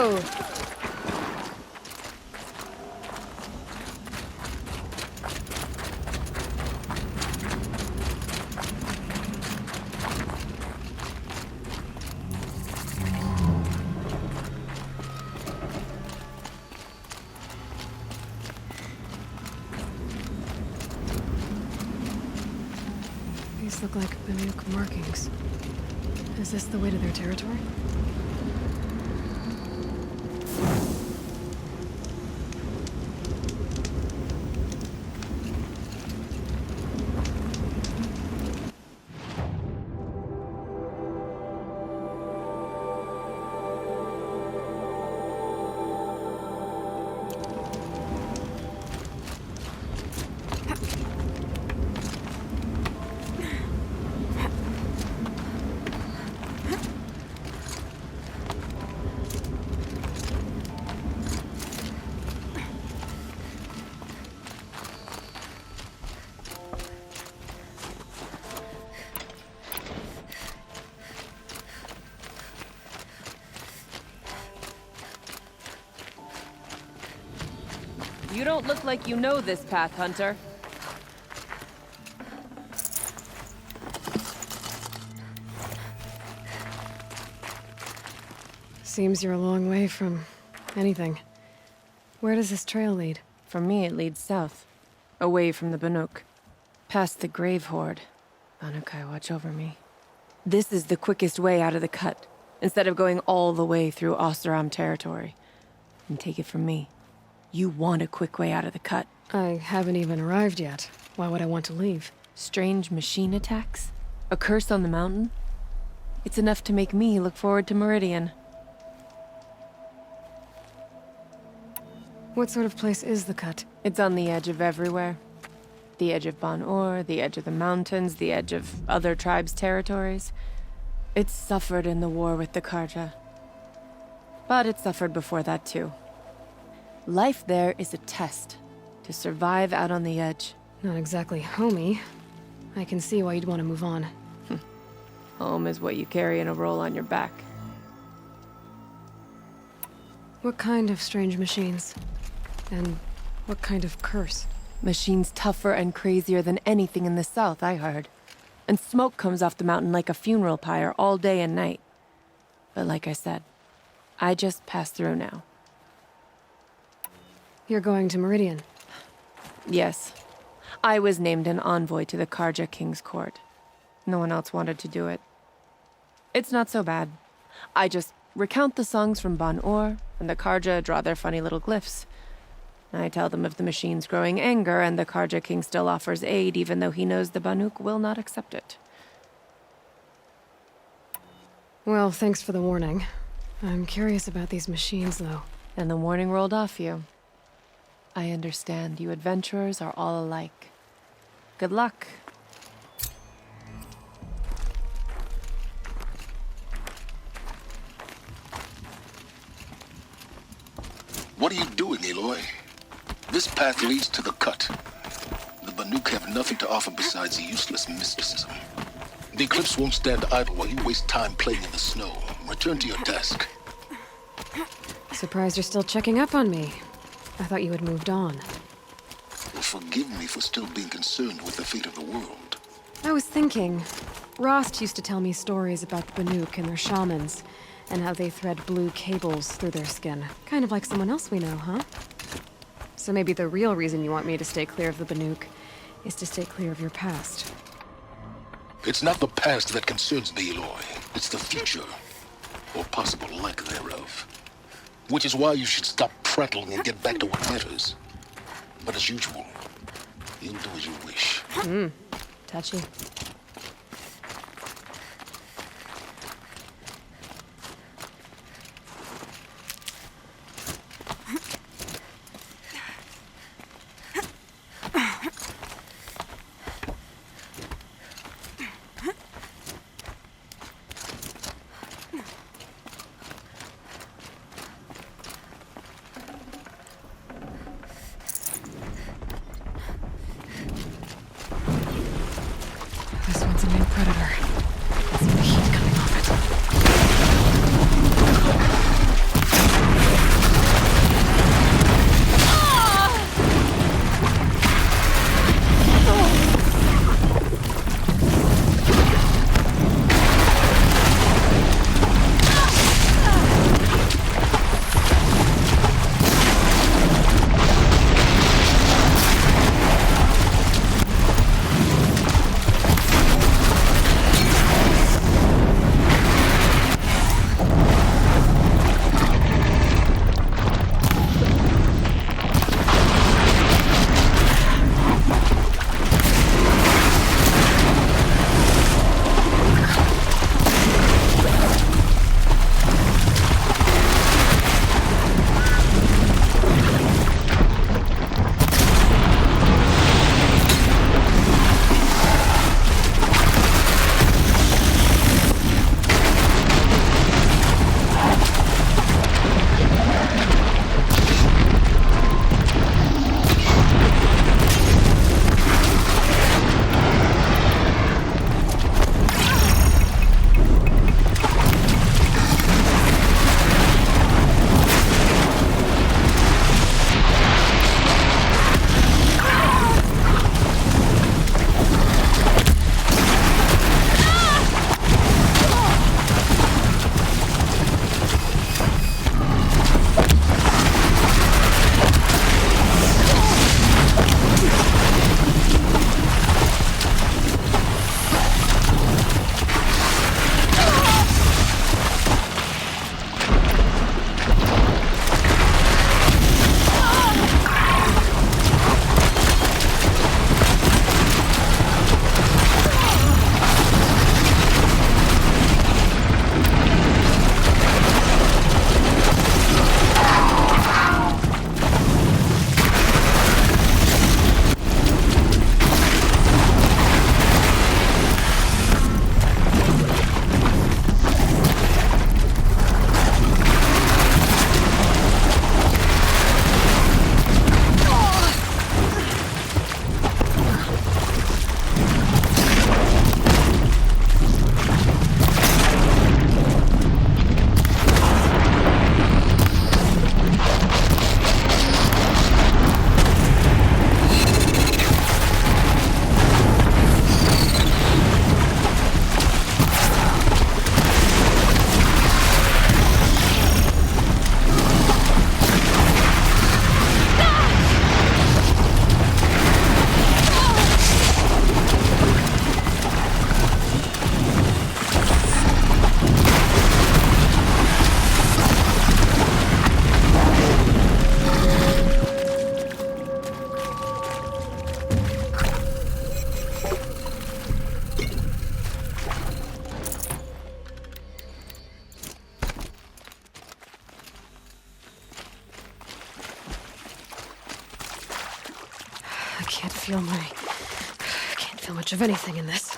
go! These look like Banuk markings. Is this the way to their territory? You don't look like you know this path, Hunter. Seems you're a long way from anything. Where does this trail lead? For me, it leads south. Away from the Banuk. Past the Grave Horde. Banukai, watch over me. This is the quickest way out of the cut, instead of going all the way through Oseram territory. And take it from me. You want a quick way out of the cut. I haven't even arrived yet. Why would I want to leave? Strange machine attacks? A curse on the mountain? It's enough to make me look forward to Meridian. What sort of place is the cut? It's on the edge of everywhere. The edge of Ban-Or, the edge of the mountains, the edge of other tribes' territories. It's suffered in the war with the Karja. But it suffered before that too. Life there is a test to survive out on the edge. Not exactly homey. I can see why you'd want to move on. Home is what you carry in a roll on your back. What kind of strange machines? And what kind of curse? Machines tougher and crazier than anything in the south, I heard. And smoke comes off the mountain like a funeral pyre all day and night. But like I said, I just passed through now. You're going to Meridian? Yes. I was named an envoy to the Karja King's court. No one else wanted to do it. It's not so bad. I just recount the songs from Ban-Or, and the Karja draw their funny little glyphs. I tell them of the machine's growing anger, and the Karja King still offers aid, even though he knows the Banuk will not accept it. Well, thanks for the warning. I'm curious about these machines, though. And the warning rolled off you. I understand. You adventurers are all alike. Good luck. What are you doing, Aloy? This path leads to the cut. The Banuk have nothing to offer besides useless mysticism. The Eclipse won't stand idle while you waste time playing in the snow. Return to your desk. Surprised you're still checking up on me. I thought you had moved on. Forgive me for still being concerned with the fate of the world. I was thinking, Rost used to tell me stories about the Banuk and their shamans, and how they thread blue cables through their skin. Kind of like someone else we know, huh? So maybe the real reason you want me to stay clear of the Banuk is to stay clear of your past. It's not the past that concerns me, Aloy. It's the future, or possible lack thereof. Which is why you should stop prattling and get back to what matters. But as usual, you'll do as you wish. Touchy. feel my... I can't feel much of anything in this.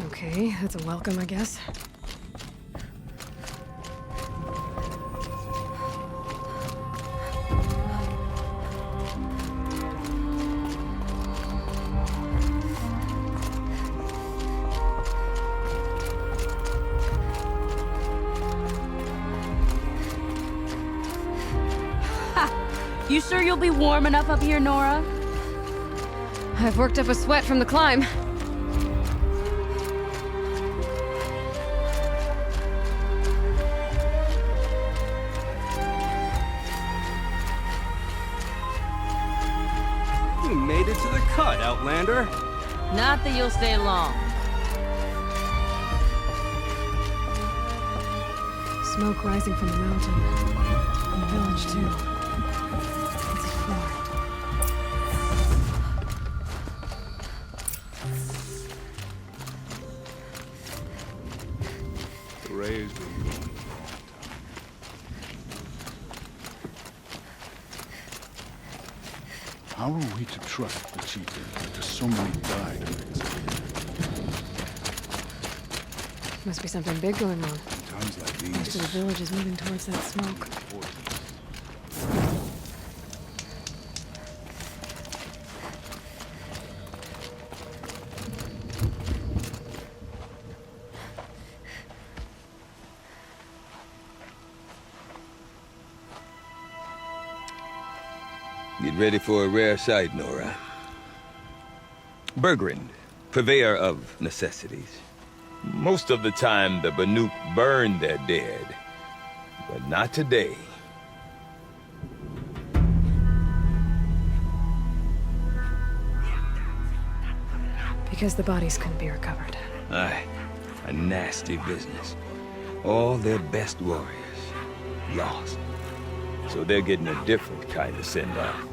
Okay, that's a welcome, I guess. You sure you'll be warm enough up here, Nora? I've worked up a sweat from the climb. You made it to the cut, Outlander. Not that you'll stay long. Smoke rising from the mountain. And the village, too. It's a floor. The rays been going a long time. How are we to trust the chieftain after so many died under his hand? Must be something big going on. Times like these. Most of the village is moving towards that smoke. Get ready for a rare sight, Nora. Bergrand, purveyor of necessities. Most of the time, the Banuk burn their dead. But not today. Because the bodies couldn't be recovered. Aye, a nasty business. All their best warriors, lost. So they're getting a different kind of send-off.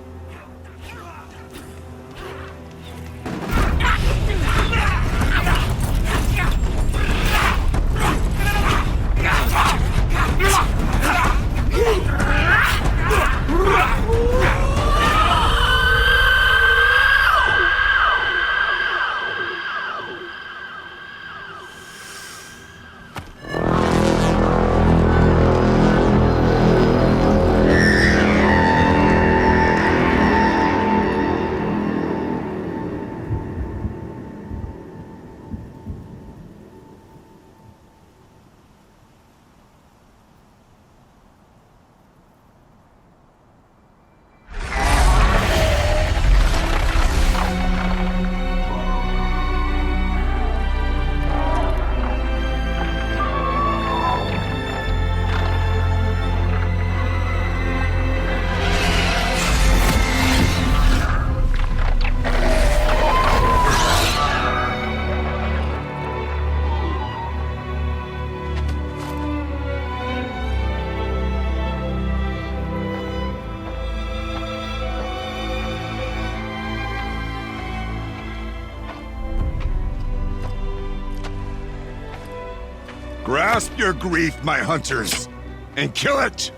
Grasp your grief, my hunters, and kill it!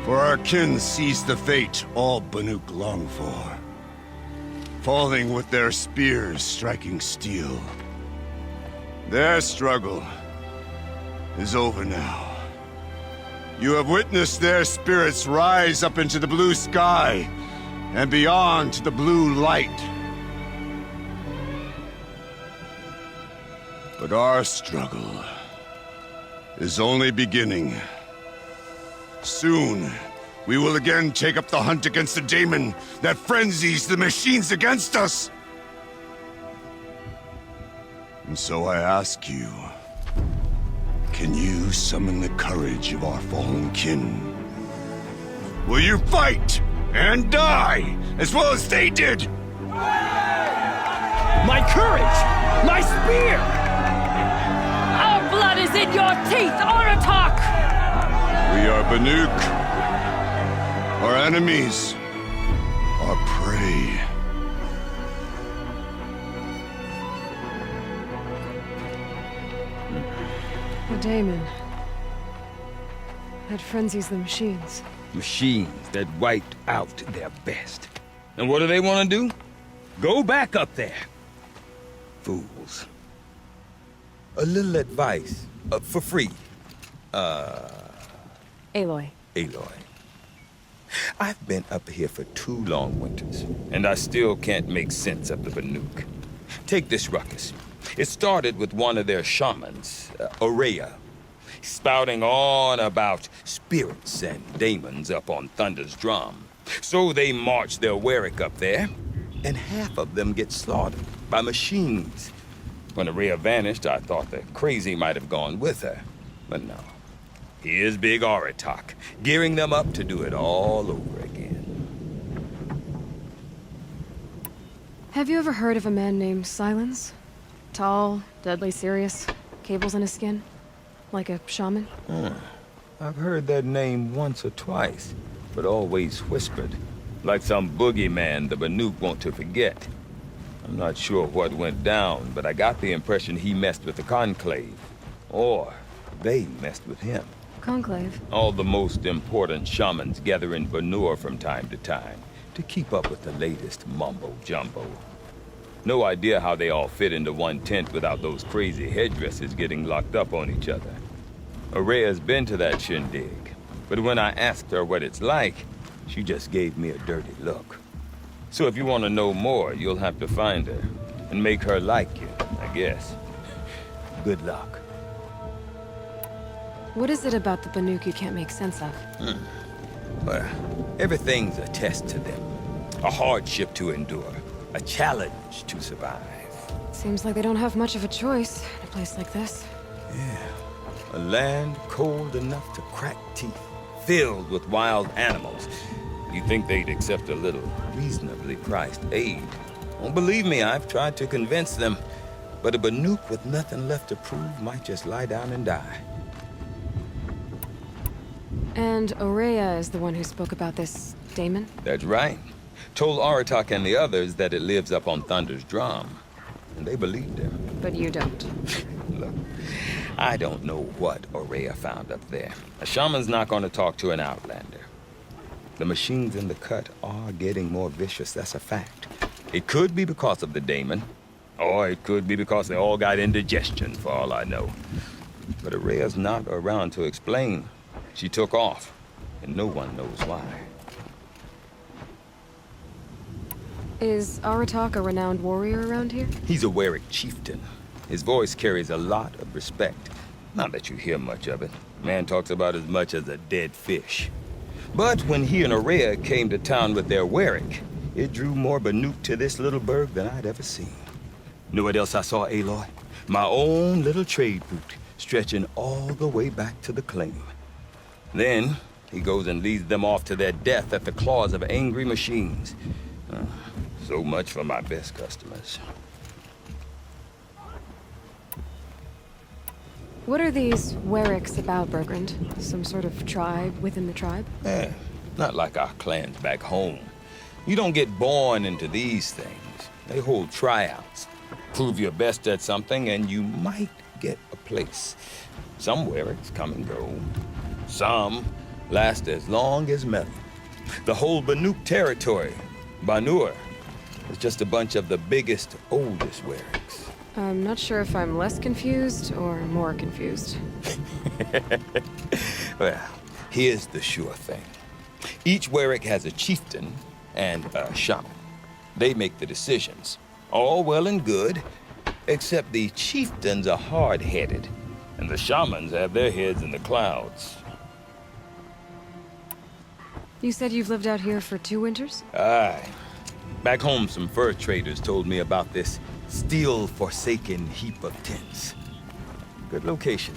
For our kin sees the fate all Banuk long for. Falling with their spears striking steel. Their struggle is over now. You have witnessed their spirits rise up into the blue sky and beyond to the blue light. But our struggle is only beginning. Soon, we will again take up the hunt against the daemon that frenzies the machines against us. And so I ask you, can you summon the courage of our fallen kin? Will you fight and die as well as they did? My courage! My spear! Our blood is in your teeth, Aratak! We are Banuk. Our enemies are prey. The daemon. That frenzies the machines. Machines that wiped out their best. And what do they want to do? Go back up there. Fools. A little advice, for free. Aloy. Aloy. I've been up here for 2 long winters, and I still can't make sense of the Banuk. Take this ruckus. It started with one of their shamans, Aurea, spouting on about spirits and daemons up on Thunder's drum. So they march their Warwick up there, and half of them get slaughtered by machines. When Aurea vanished, I thought the crazy might have gone with her, but no. Here's Big Aratak, gearing them up to do it all over again. Have you ever heard of a man named Silence? Tall, deadly serious, cables in his skin? Like a shaman? I've heard that name once or twice, but always whispered. Like some boogeyman the Banuk want to forget. I'm not sure what went down, but I got the impression he messed with the Conclave. Or they messed with him. Conclave? All the most important shamans gather in Banur from time to time to keep up with the latest mumbo-jumbo. No idea how they all fit into one tent without those crazy headdresses getting locked up on each other. Aurea's been to that shindig, but when I asked her what it's like, she just gave me a dirty look. So if you want to know more, you'll have to find her and make her like you, I guess. Good luck. What is it about the Banuk you can't make sense of? Well, everything's a test to them. A hardship to endure. A challenge to survive. Seems like they don't have much of a choice in a place like this. Yeah. A land cold enough to crack teeth. Filled with wild animals. You'd think they'd accept a little reasonably priced aid. Well, believe me, I've tried to convince them. But a Banuk with nothing left to prove might just lie down and die. And Aurea is the one who spoke about this daemon? That's right. Told Aratak and the others that it lives up on Thunder's drum. And they believed him. But you don't. Look, I don't know what Aurea found up there. A shaman's not going to talk to an outlander. The machines in the cut are getting more vicious, that's a fact. It could be because of the daemon, or it could be because they all got indigestion, for all I know. But Aurea's not around to explain. She took off, and no one knows why. Is Aratak a renowned warrior around here? He's a Warwick chieftain. His voice carries a lot of respect. Not that you hear much of it. Man talks about as much as a dead fish. But when he and Aurea came to town with their Warwick, it drew more Banuk to this little burg than I'd ever seen. Know what else I saw, Aloy? My own little trade route, stretching all the way back to the claim. Then, he goes and leads them off to their death at the claws of angry machines. So much for my best customers. What are these Warwicks about, Bergrand? Some sort of tribe within the tribe? Not like our clans back home. You don't get born into these things. They hold tryouts. Prove your best at something, and you might get a place. Some Wericks come and go. Some last as long as metal. The whole Banuk territory, Banur, is just a bunch of the biggest, oldest Wericks. I'm not sure if I'm less confused or more confused. Well, here's the sure thing. Each Werick has a chieftain and a shaman. They make the decisions. All well and good, except the chieftains are hard-headed, and the shamans have their heads in the clouds. You said you've lived out here for 2 winters? Aye. Back home, some fur traders told me about this steel-forsaken heap of tents. Good location.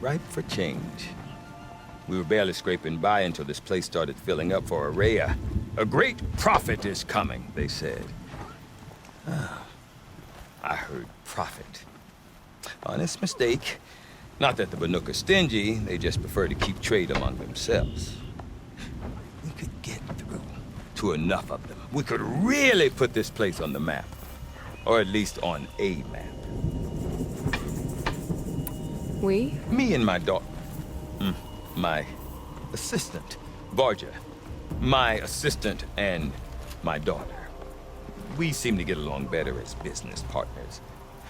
Ripe for change. We were barely scraping by until this place started filling up for Araya. A great prophet is coming, they said. I heard prophet. Honest mistake. Not that the Banuk are stingy, they just prefer to keep trade among themselves. We could get through to enough of them. We could really put this place on the map. Or at least on a map. We? Me and my daughter. My assistant, Varja. My assistant and my daughter. We seem to get along better as business partners.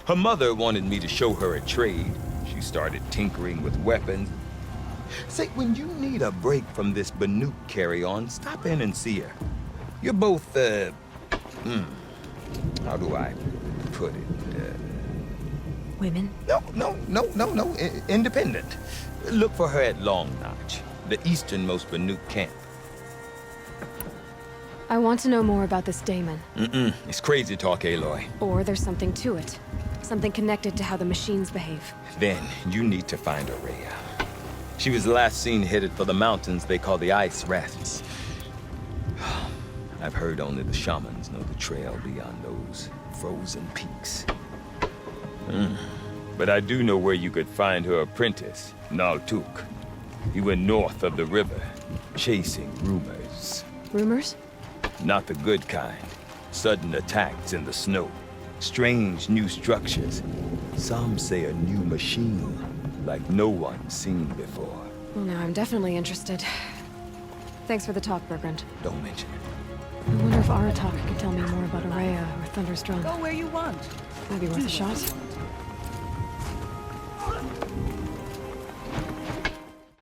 Her mother wanted me to show her a trade. She started tinkering with weapons. Say, when you need a break from this Banuk carry-on, stop in and see her. You're both, how do I put it? Women? No. Independent. Look for her at Long Notch, the easternmost Banuk camp. I want to know more about this Daemon. It's crazy talk, Aloy. Or there's something to it. Something connected to how the machines behave. Then you need to find Araya. She was last seen headed for the mountains they call the Ice Rats. I've heard only the shamans know the trail beyond those frozen peaks. But I do know where you could find her apprentice, Naltuk. He went north of the river, chasing rumors. Rumors? Not the good kind. Sudden attacks in the snow. Strange new structures. Some say a new machine, like no one's seen before. Well, now I'm definitely interested. Thanks for the talk, Bergrand. Don't mention it. I wonder if Aratak could tell me more about Araya or Thunderstrong. Go where you want. Might be worth a shot.